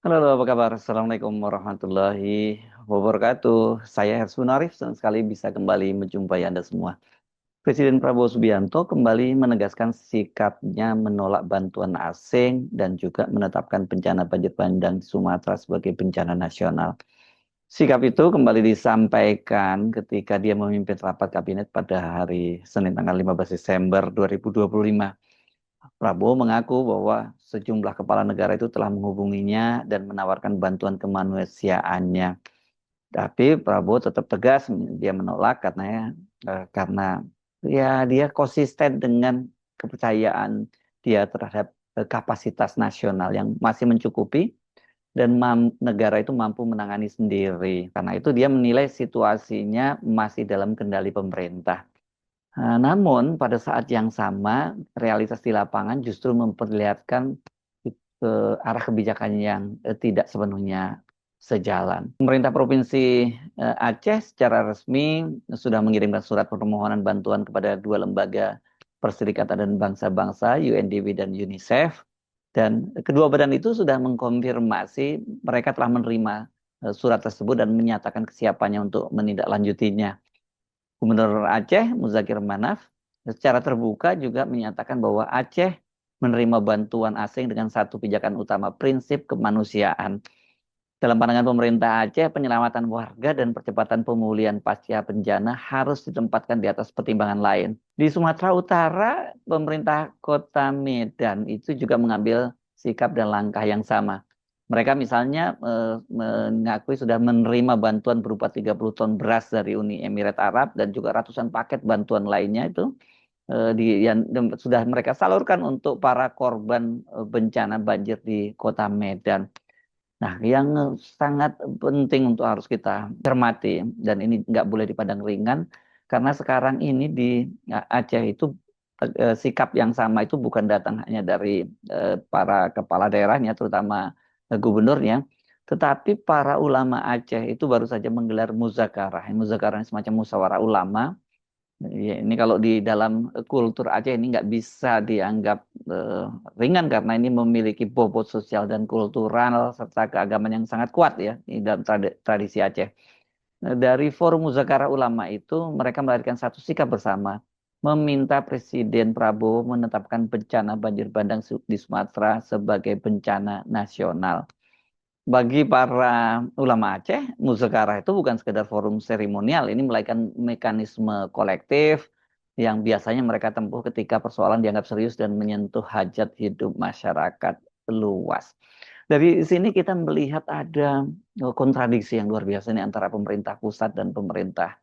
Halo, halo, apa kabar? Assalamualaikum warahmatullahi wabarakatuh. Saya Hersun Arif, senang sekali bisa kembali menjumpai Anda semua. Presiden Prabowo Subianto kembali menegaskan sikapnya menolak bantuan asing dan juga menetapkan bencana banjir bandang di Sumatera sebagai bencana nasional. Sikap itu kembali disampaikan ketika dia memimpin rapat kabinet pada hari Senin tanggal 15 Desember 2025. Prabowo mengaku bahwa sejumlah kepala negara itu telah menghubunginya dan menawarkan bantuan kemanusiaannya. Tapi Prabowo tetap tegas dia menolak karena ya dia konsisten dengan kepercayaan dia terhadap kapasitas nasional yang masih mencukupi dan negara itu mampu menangani sendiri. Karena itu dia menilai situasinya masih dalam kendali pemerintah. Namun pada saat yang sama realitas di lapangan justru memperlihatkan ke arah kebijakan yang tidak sepenuhnya sejalan. Pemerintah Provinsi Aceh secara resmi sudah mengirimkan surat permohonan bantuan kepada dua lembaga Perserikatan dan Bangsa-Bangsa, UNDP dan UNICEF. Dan kedua badan itu sudah mengkonfirmasi mereka telah menerima surat tersebut dan menyatakan kesiapannya untuk menindaklanjutinya. Gubernur Aceh, Muzakir Manaf, secara terbuka juga menyatakan bahwa Aceh menerima bantuan asing dengan satu pijakan utama, prinsip kemanusiaan. Dalam pandangan pemerintah Aceh, penyelamatan warga dan percepatan pemulihan pasca bencana harus ditempatkan di atas pertimbangan lain. Di Sumatera Utara, pemerintah Kota Medan itu juga mengambil sikap dan langkah yang sama. Mereka misalnya mengakui sudah menerima bantuan berupa 30 ton beras dari Uni Emirat Arab dan juga ratusan paket bantuan lainnya itu yang sudah mereka salurkan untuk para korban bencana banjir di Kota Medan. Nah, yang sangat penting untuk harus kita cermati dan ini nggak boleh dipandang ringan karena sekarang ini di Aceh itu sikap yang sama itu bukan datang hanya dari para kepala daerahnya, terutama gubernurnya, tetapi para ulama Aceh itu baru saja menggelar muzakarah. Muzakarah ini semacam musyawarah ulama. Ya, ini kalau di dalam kultur Aceh ini nggak bisa dianggap eh, ringan karena ini memiliki bobot sosial dan kultural serta keagamaan yang sangat kuat ya di dalam tradisi Aceh. Dari Forum Muzakarah Ulama itu mereka melahirkan satu sikap bersama meminta Presiden Prabowo menetapkan bencana banjir bandang di Sumatera sebagai bencana nasional. Bagi para ulama Aceh, muzakarah itu bukan sekedar forum seremonial, ini melainkan mekanisme kolektif yang biasanya mereka tempuh ketika persoalan dianggap serius dan menyentuh hajat hidup masyarakat luas. Dari sini kita melihat ada kontradiksi yang luar biasa ini antara pemerintah pusat dan pemerintah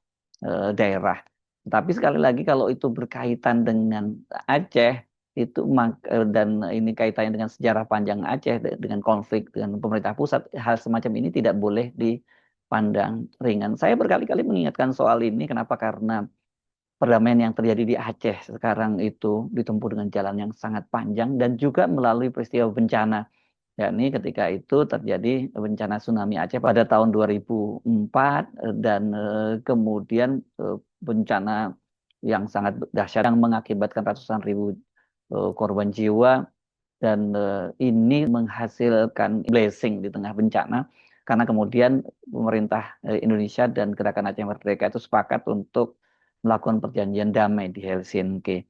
daerah. Tapi sekali lagi kalau itu berkaitan dengan Aceh itu dan ini kaitannya dengan sejarah panjang Aceh dengan konflik dengan pemerintah pusat, hal semacam ini tidak boleh dipandang ringan. Saya berkali-kali mengingatkan soal ini kenapa? Karena perdamaian yang terjadi di Aceh sekarang itu ditempuh dengan jalan yang sangat panjang dan juga melalui peristiwa bencana. Yakni ketika itu terjadi bencana tsunami Aceh pada tahun 2004 dan kemudian bencana yang sangat dahsyat yang mengakibatkan ratusan ribu korban jiwa dan ini menghasilkan blessing di tengah bencana karena kemudian pemerintah Indonesia dan Gerakan Aceh Merdeka itu sepakat untuk melakukan perjanjian damai di Helsinki.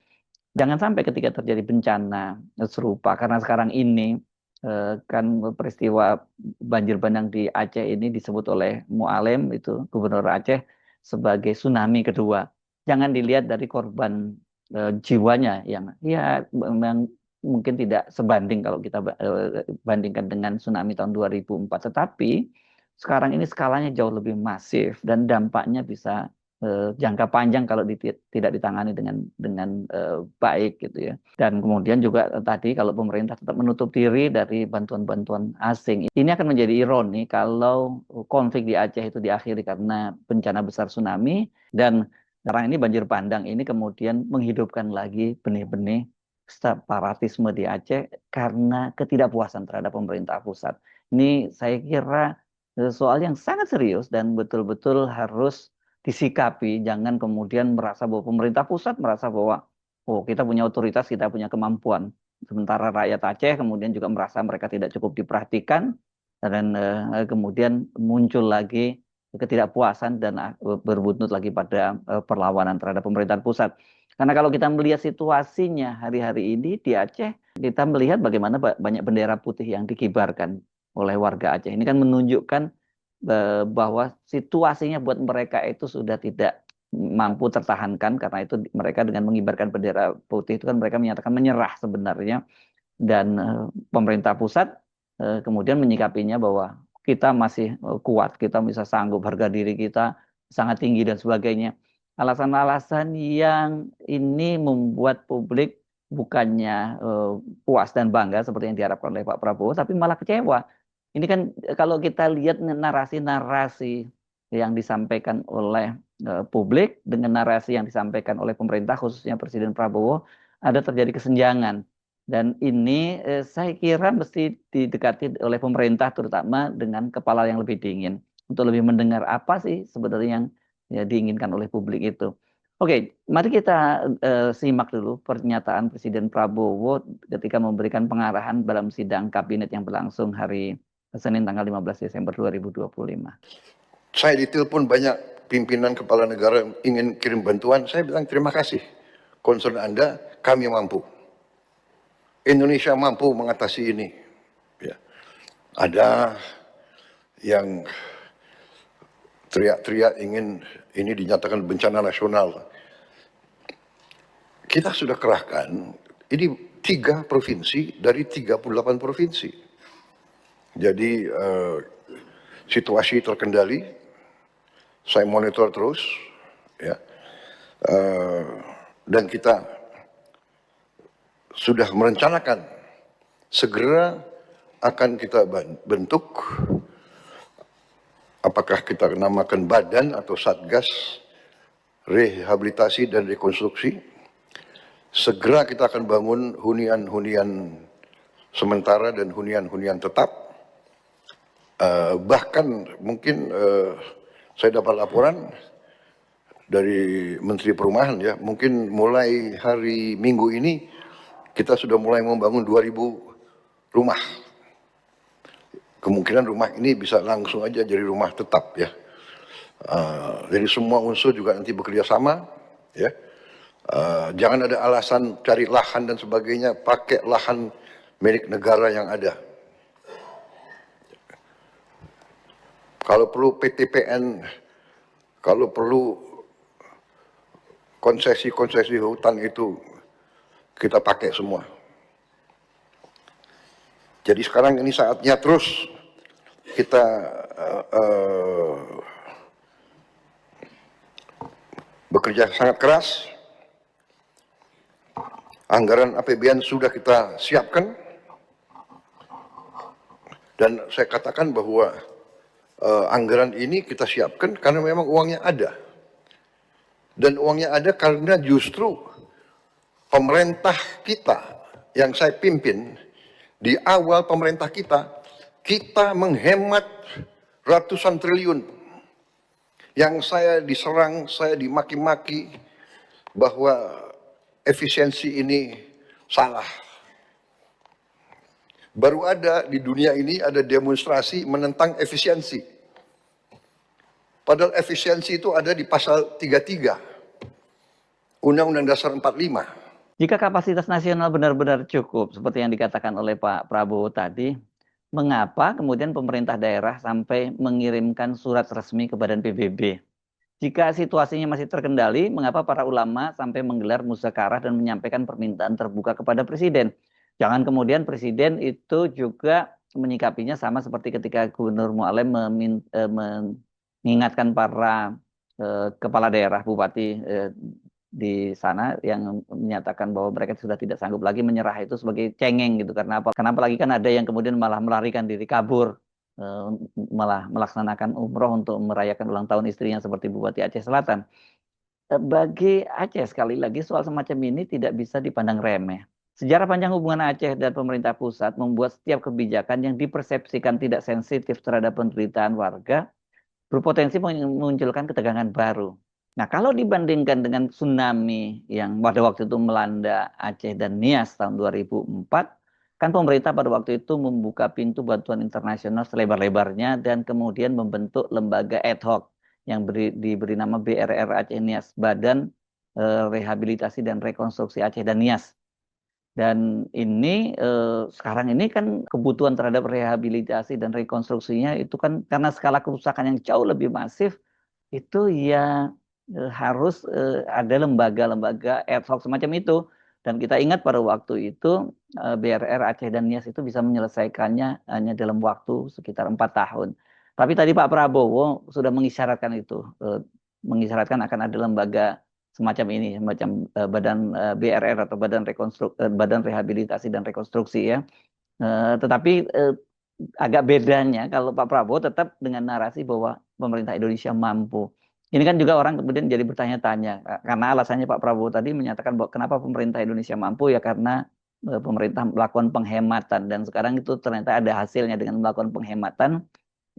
Jangan sampai ketika terjadi bencana serupa, karena sekarang ini kan peristiwa banjir bandang di Aceh ini disebut oleh Mualem, itu Gubernur Aceh, sebagai tsunami kedua. Jangan dilihat dari korban jiwanya yang ya memang mungkin tidak sebanding kalau kita bandingkan dengan tsunami tahun 2004. Tetapi sekarang ini skalanya jauh lebih masif dan dampaknya bisa jangka panjang kalau tidak ditangani dengan baik gitu ya. Dan kemudian juga tadi kalau pemerintah tetap menutup diri dari bantuan-bantuan asing, ini akan menjadi ironi kalau konflik di Aceh itu diakhiri karena bencana besar tsunami dan sekarang ini banjir bandang ini kemudian menghidupkan lagi benih-benih separatisme di Aceh karena ketidakpuasan terhadap pemerintah pusat. Ini saya kira soal yang sangat serius dan betul-betul harus disikapi. Jangan kemudian merasa bahwa pemerintah pusat merasa bahwa oh kita punya otoritas, kita punya kemampuan. Sementara rakyat Aceh kemudian juga merasa mereka tidak cukup diperhatikan dan kemudian muncul lagi ketidakpuasan dan berbuntut lagi pada perlawanan terhadap pemerintahan pusat. Karena kalau kita melihat situasinya hari-hari ini di Aceh, kita melihat bagaimana banyak bendera putih yang dikibarkan oleh warga Aceh. Ini kan menunjukkan bahwa situasinya buat mereka itu sudah tidak mampu tertahankan, karena itu mereka dengan mengibarkan bendera putih itu kan mereka menyatakan menyerah sebenarnya. Dan pemerintah pusat kemudian menyikapinya bahwa kita masih kuat, kita bisa sanggup, harga diri kita sangat tinggi dan sebagainya. Alasan-alasan yang ini membuat publik bukannya puas dan bangga seperti yang diharapkan oleh Pak Prabowo, tapi malah kecewa. Ini kan kalau kita lihat narasi-narasi yang disampaikan oleh publik dengan narasi yang disampaikan oleh pemerintah, khususnya Presiden Prabowo, ada terjadi kesenjangan. Dan ini saya kira mesti didekati oleh pemerintah, terutama dengan kepala yang lebih dingin, untuk lebih mendengar apa sih sebenarnya yang ya, diinginkan oleh publik itu. Oke, mari kita simak dulu pernyataan Presiden Prabowo ketika memberikan pengarahan dalam sidang kabinet yang berlangsung hari Senin tanggal 15 Desember 2025. Saya ditelepon banyak pimpinan kepala negara yang ingin kirim bantuan. Saya bilang terima kasih. Concern Anda, kami mampu. Indonesia mampu mengatasi ini. Ya. Ada yang teriak-teriak ingin ini dinyatakan bencana nasional. Kita sudah kerahkan, ini 3 provinsi dari 38 provinsi. Jadi situasi terkendali, saya monitor terus, ya, dan kita sudah merencanakan segera akan kita bentuk, apakah kita namakan badan atau satgas rehabilitasi dan rekonstruksi. Segera kita akan bangun hunian-hunian sementara dan hunian-hunian tetap. Bahkan mungkin saya dapat laporan dari Menteri Perumahan, ya, mungkin mulai hari Minggu ini kita sudah mulai membangun 2000 rumah. Kemungkinan rumah ini bisa langsung aja jadi rumah tetap, ya. Jadi semua unsur juga nanti bekerja sama, ya. Jangan ada alasan cari lahan dan sebagainya, pakai lahan milik negara yang ada. Kalau perlu PTPN, kalau perlu konsesi-konsesi hutan itu kita pakai semua. Jadi sekarang ini saatnya terus kita bekerja sangat keras. Anggaran APBN sudah kita siapkan. Dan saya katakan bahwa anggaran ini kita siapkan karena memang uangnya ada. Dan uangnya ada karena justru pemerintah kita yang saya pimpin, di awal pemerintah kita menghemat ratusan triliun. Yang saya diserang, saya dimaki-maki bahwa efisiensi ini salah. Baru ada di dunia ini ada demonstrasi menentang efisiensi. Padahal efisiensi itu ada di pasal 33 Undang-Undang Dasar 45. Jika kapasitas nasional benar-benar cukup, seperti yang dikatakan oleh Pak Prabowo tadi, mengapa kemudian pemerintah daerah sampai mengirimkan surat resmi ke Badan PBB? Jika situasinya masih terkendali, mengapa para ulama sampai menggelar musyawarah dan menyampaikan permintaan terbuka kepada Presiden? Jangan kemudian Presiden itu juga menyikapinya sama seperti ketika Gubernur Mu'alem mengingatkan para kepala daerah, bupati di sana yang menyatakan bahwa mereka sudah tidak sanggup lagi, menyerah itu sebagai cengeng gitu. Karena apa? Kenapa lagi kan ada yang kemudian malah melarikan diri kabur, malah melaksanakan umroh untuk merayakan ulang tahun istrinya seperti Bupati Aceh Selatan. Bagi Aceh sekali lagi soal semacam ini tidak bisa dipandang remeh. Sejarah panjang hubungan Aceh dan pemerintah pusat membuat setiap kebijakan yang dipersepsikan tidak sensitif terhadap penderitaan warga berpotensi memunculkan ketegangan baru. Nah, kalau dibandingkan dengan tsunami yang pada waktu itu melanda Aceh dan Nias tahun 2004, kan pemerintah pada waktu itu membuka pintu bantuan internasional selebar-lebarnya dan kemudian membentuk lembaga ad hoc yang diberi nama BRR Aceh Nias, Badan Rehabilitasi dan Rekonstruksi Aceh dan Nias. Dan ini sekarang ini kan kebutuhan terhadap rehabilitasi dan rekonstruksinya itu kan karena skala kerusakan yang jauh lebih masif, itu ya harus ada lembaga-lembaga ad hoc semacam itu. Dan kita ingat pada waktu itu BRR Aceh dan Nias itu bisa menyelesaikannya hanya dalam waktu sekitar 4 tahun. Tapi tadi Pak Prabowo sudah mengisyaratkan itu, mengisyaratkan akan ada lembaga semacam ini, semacam badan BRR atau Badan Rehabilitasi dan Rekonstruksi ya. Tetapi agak bedanya kalau Pak Prabowo tetap dengan narasi bahwa pemerintah Indonesia mampu. Ini kan juga orang kemudian jadi bertanya-tanya karena alasannya Pak Prabowo tadi menyatakan bahwa kenapa pemerintah Indonesia mampu ya karena pemerintah melakukan penghematan dan sekarang itu ternyata ada hasilnya dengan melakukan penghematan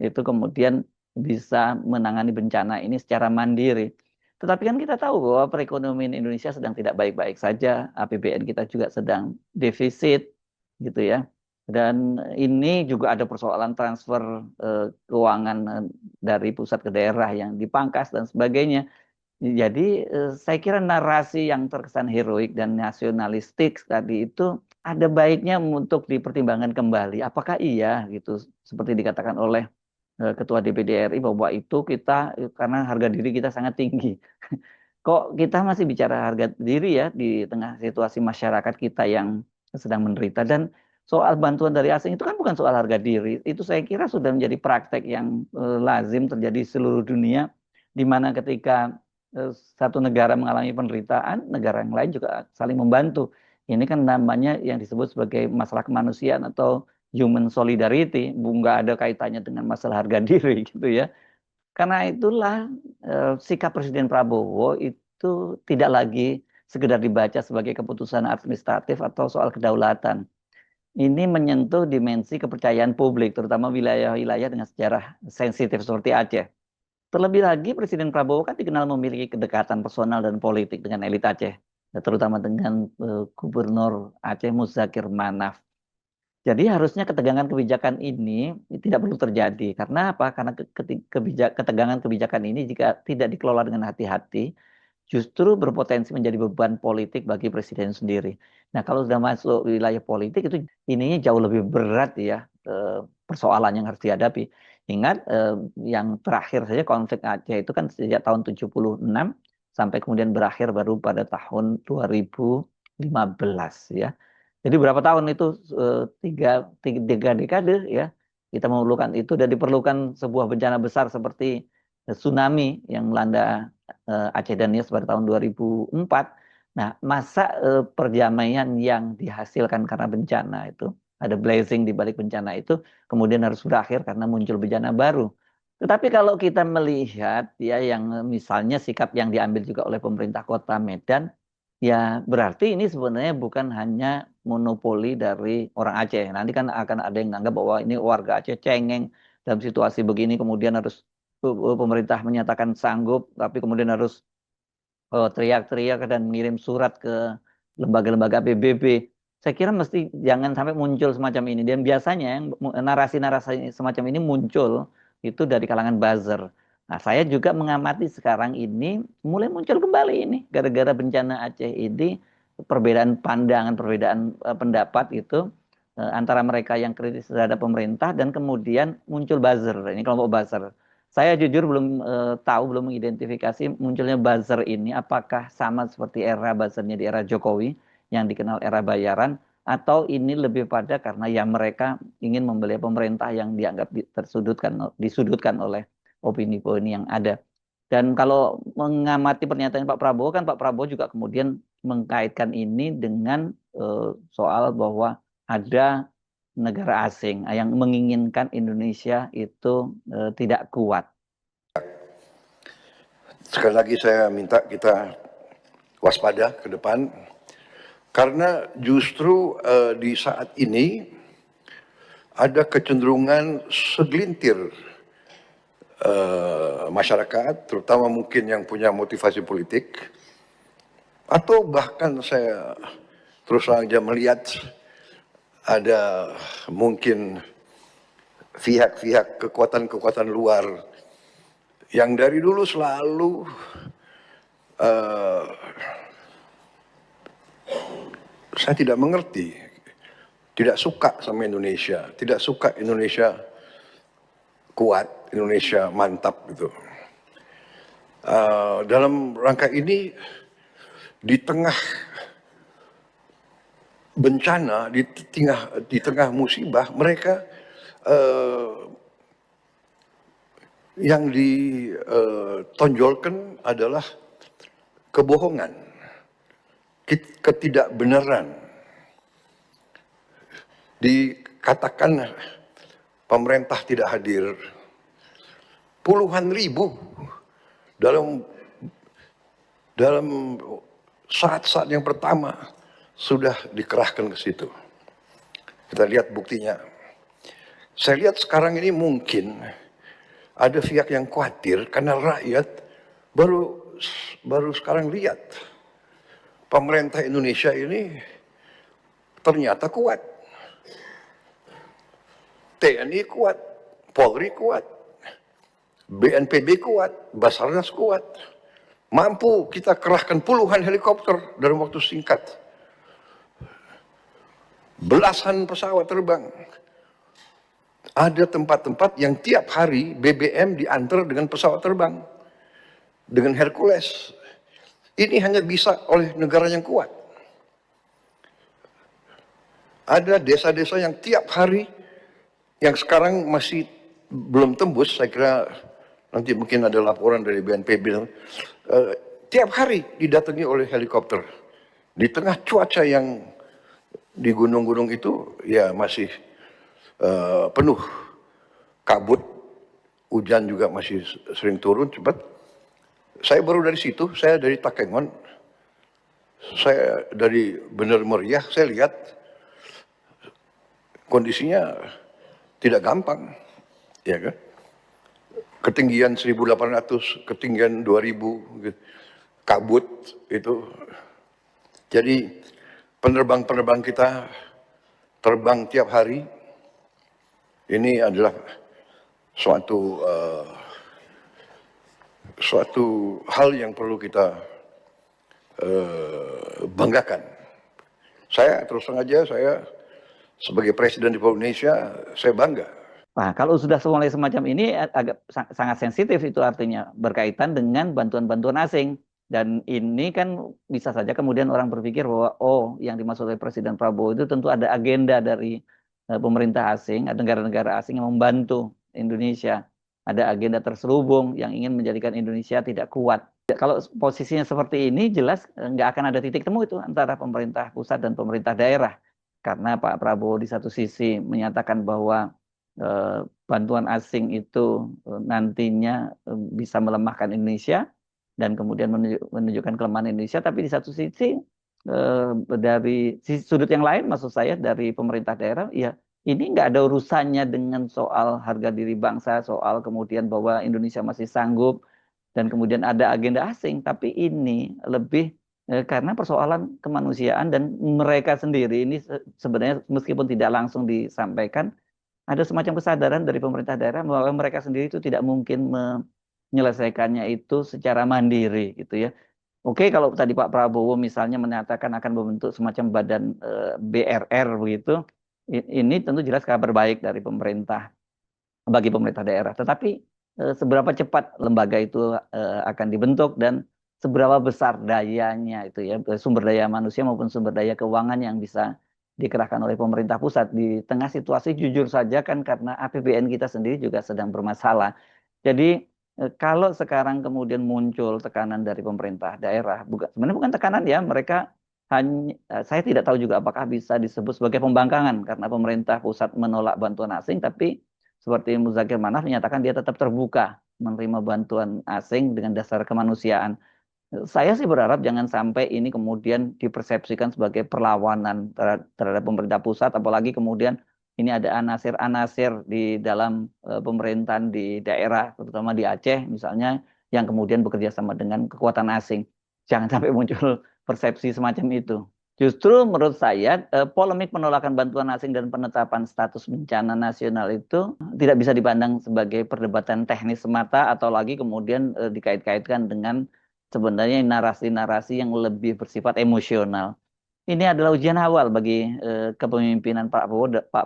itu kemudian bisa menangani bencana ini secara mandiri. Tetapi kan kita tahu bahwa perekonomian Indonesia sedang tidak baik-baik saja, APBN kita juga sedang defisit gitu ya. Dan ini juga ada persoalan transfer keuangan dari pusat ke daerah yang dipangkas dan sebagainya. Jadi saya kira narasi yang terkesan heroik dan nasionalistik tadi itu ada baiknya untuk dipertimbangkan kembali. Apakah iya gitu seperti dikatakan oleh Ketua DPD RI bahwa itu kita karena harga diri kita sangat tinggi. Kok kita masih bicara harga diri ya di tengah situasi masyarakat kita yang sedang menderita dan soal bantuan dari asing itu kan bukan soal harga diri. Itu saya kira sudah menjadi praktek yang lazim terjadi di seluruh dunia di mana ketika satu negara mengalami penderitaan, negara yang lain juga saling membantu. Ini kan namanya yang disebut sebagai masalah kemanusiaan atau human solidarity, nggak ada kaitannya dengan masalah harga diri gitu ya. Karena itulah sikap Presiden Prabowo itu tidak lagi sekedar dibaca sebagai keputusan administratif atau soal kedaulatan. Ini menyentuh dimensi kepercayaan publik, terutama wilayah-wilayah dengan sejarah sensitif seperti Aceh. Terlebih lagi Presiden Prabowo kan dikenal memiliki kedekatan personal dan politik dengan elit Aceh, terutama dengan Gubernur Aceh Muzakir Manaf. Jadi harusnya ketegangan kebijakan ini tidak perlu terjadi. Karena apa? Karena ketegangan kebijakan ini jika tidak dikelola dengan hati-hati, justru berpotensi menjadi beban politik bagi presiden sendiri. Nah, kalau sudah masuk wilayah politik itu ininya jauh lebih berat ya persoalan yang harus dihadapi. Ingat yang terakhir saja konflik Aceh itu kan sejak tahun 76 sampai kemudian berakhir baru pada tahun 2015 ya. Jadi berapa tahun itu tiga dekade ya kita memerlukan itu dan diperlukan sebuah bencana besar seperti tsunami yang melanda Aceh dan Nias pada tahun 2004. Nah, masa perdamaian yang dihasilkan karena bencana itu ada blessing di balik bencana itu kemudian harus berakhir karena muncul bencana baru. Tetapi kalau kita melihat ya yang misalnya sikap yang diambil juga oleh pemerintah Kota Medan ya berarti ini sebenarnya bukan hanya monopoli dari orang Aceh. Nanti kan akan ada yang menganggap bahwa ini warga Aceh cengeng dalam situasi begini, kemudian harus pemerintah menyatakan sanggup, tapi kemudian harus teriak-teriak dan mengirim surat ke lembaga-lembaga PBB. Saya kira mesti jangan sampai muncul semacam ini. Dan biasanya narasi-narasi semacam ini muncul itu dari kalangan buzzer. Nah, saya juga mengamati sekarang ini mulai muncul kembali ini gara-gara bencana Aceh ini perbedaan pandangan, perbedaan pendapat itu antara mereka yang kritis terhadap pemerintah dan kemudian muncul buzzer. Ini kelompok buzzer. Saya jujur belum tahu, belum mengidentifikasi munculnya buzzer ini apakah sama seperti era buzzernya di era Jokowi yang dikenal era bayaran atau ini lebih pada karena ya mereka ingin membela pemerintah yang dianggap disudutkan oleh opini-opini yang ada. Dan kalau mengamati pernyataan Pak Prabowo kan Pak Prabowo juga kemudian mengkaitkan ini dengan soal bahwa ada negara asing yang menginginkan Indonesia itu tidak kuat. Sekali lagi saya minta kita waspada ke depan karena justru di saat ini ada kecenderungan segelintir masyarakat, terutama mungkin yang punya motivasi politik, atau bahkan saya terus saja melihat ada mungkin pihak-pihak kekuatan-kekuatan luar yang dari dulu selalu saya tidak mengerti, tidak suka sama Indonesia, tidak suka Indonesia kuat, Indonesia mantap gitu. Dalam rangka ini, di tengah bencana, di tengah musibah, mereka yang ditonjolkan adalah kebohongan, ketidakbenaran. Dikatakan pemerintah tidak hadir. Puluhan ribu dalam saat-saat yang pertama sudah dikerahkan ke situ. Kita lihat buktinya. Saya lihat sekarang ini mungkin ada pihak yang khawatir karena rakyat baru sekarang lihat pemerintah Indonesia ini ternyata kuat. TNI kuat, Polri kuat, BNPB kuat, Basarnas kuat. Mampu kita kerahkan puluhan helikopter dalam waktu singkat. Belasan pesawat terbang. Ada tempat-tempat yang tiap hari BBM diantar dengan pesawat terbang. Dengan Hercules. Ini hanya bisa oleh negara yang kuat. Ada desa-desa yang tiap hari, yang sekarang masih belum tembus, saya kira nanti mungkin ada laporan dari BNPB, tiap hari didatangi oleh helikopter. Di tengah cuaca yang di gunung-gunung itu ya masih penuh kabut, hujan juga masih sering turun cepat. Saya baru dari situ, saya dari Takengon, saya dari Bener Meriah, saya lihat kondisinya tidak gampang, ya kan? Ketinggian 1.800, ketinggian 2.000, gitu. Kabut itu. Jadi penerbang-penerbang kita terbang tiap hari. Ini adalah suatu hal yang perlu kita banggakan. Saya terus terang aja, saya sebagai Presiden Republik Indonesia, saya bangga. Nah, kalau sudah mulai semacam ini agak sangat sensitif, itu artinya berkaitan dengan bantuan-bantuan asing. Dan ini kan bisa saja kemudian orang berpikir bahwa yang dimaksud oleh Presiden Prabowo itu tentu ada agenda dari pemerintah asing, ada negara-negara asing yang membantu Indonesia. Ada agenda terselubung yang ingin menjadikan Indonesia tidak kuat. Kalau posisinya seperti ini, jelas nggak akan ada titik temu itu antara pemerintah pusat dan pemerintah daerah. Karena Pak Prabowo di satu sisi menyatakan bahwa bantuan asing itu nantinya bisa melemahkan Indonesia dan kemudian menunjukkan kelemahan Indonesia, tapi di satu sisi dari sisi sudut yang lain, maksud saya dari pemerintah daerah, ya ini nggak ada urusannya dengan soal harga diri bangsa, soal kemudian bahwa Indonesia masih sanggup dan kemudian ada agenda asing, tapi ini lebih karena persoalan kemanusiaan dan mereka sendiri ini sebenarnya meskipun tidak langsung disampaikan, ada semacam kesadaran dari pemerintah daerah bahwa mereka sendiri itu tidak mungkin menyelesaikannya itu secara mandiri gitu ya. Oke, kalau tadi Pak Prabowo misalnya menyatakan akan membentuk semacam badan BRR begitu, ini tentu jelas kabar baik dari pemerintah bagi pemerintah daerah. Tetapi seberapa cepat lembaga itu akan dibentuk dan seberapa besar dayanya itu ya, sumber daya manusia maupun sumber daya keuangan yang bisa dikerahkan oleh pemerintah pusat di tengah situasi jujur saja kan karena APBN kita sendiri juga sedang bermasalah. Jadi kalau sekarang kemudian muncul tekanan dari pemerintah daerah, sebenarnya bukan tekanan ya, mereka hanya, saya tidak tahu juga apakah bisa disebut sebagai pembangkangan karena pemerintah pusat menolak bantuan asing, tapi seperti Muzakir Manaf menyatakan dia tetap terbuka menerima bantuan asing dengan dasar kemanusiaan. Saya sih berharap jangan sampai ini kemudian dipersepsikan sebagai perlawanan terhadap pemerintah pusat, apalagi kemudian ini ada anasir-anasir di dalam pemerintahan di daerah, terutama di Aceh misalnya, yang kemudian bekerja sama dengan kekuatan asing. Jangan sampai muncul persepsi semacam itu. Justru menurut saya polemik penolakan bantuan asing dan penetapan status bencana nasional itu tidak bisa dipandang sebagai perdebatan teknis semata atau lagi kemudian dikait-kaitkan dengan sebenarnya narasi-narasi yang lebih bersifat emosional. Ini adalah ujian awal bagi kepemimpinan Pak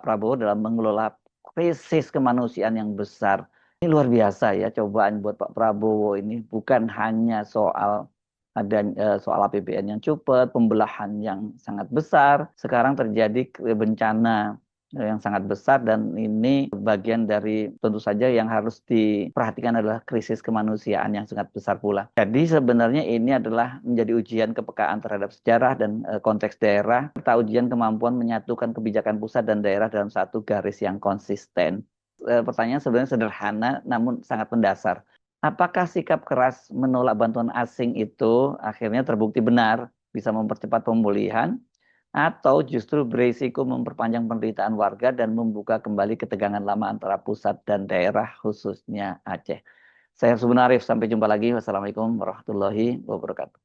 Prabowo dalam mengelola krisis kemanusiaan yang besar. Ini luar biasa ya cobaan buat Pak Prabowo ini bukan hanya soal ada soal APBN yang cepat, pembelahan yang sangat besar. Sekarang terjadi bencana yang sangat besar dan ini bagian dari tentu saja yang harus diperhatikan adalah krisis kemanusiaan yang sangat besar pula. Jadi sebenarnya ini adalah menjadi ujian kepekaan terhadap sejarah dan konteks daerah, serta ujian kemampuan menyatukan kebijakan pusat dan daerah dalam satu garis yang konsisten. Pertanyaan sebenarnya sederhana namun sangat mendasar. Apakah sikap keras menolak bantuan asing itu akhirnya terbukti benar bisa mempercepat pemulihan atau justru berisiko memperpanjang penderitaan warga dan membuka kembali ketegangan lama antara pusat dan daerah khususnya Aceh. Saya Arif, sampai jumpa lagi. Wassalamualaikum warahmatullahi wabarakatuh.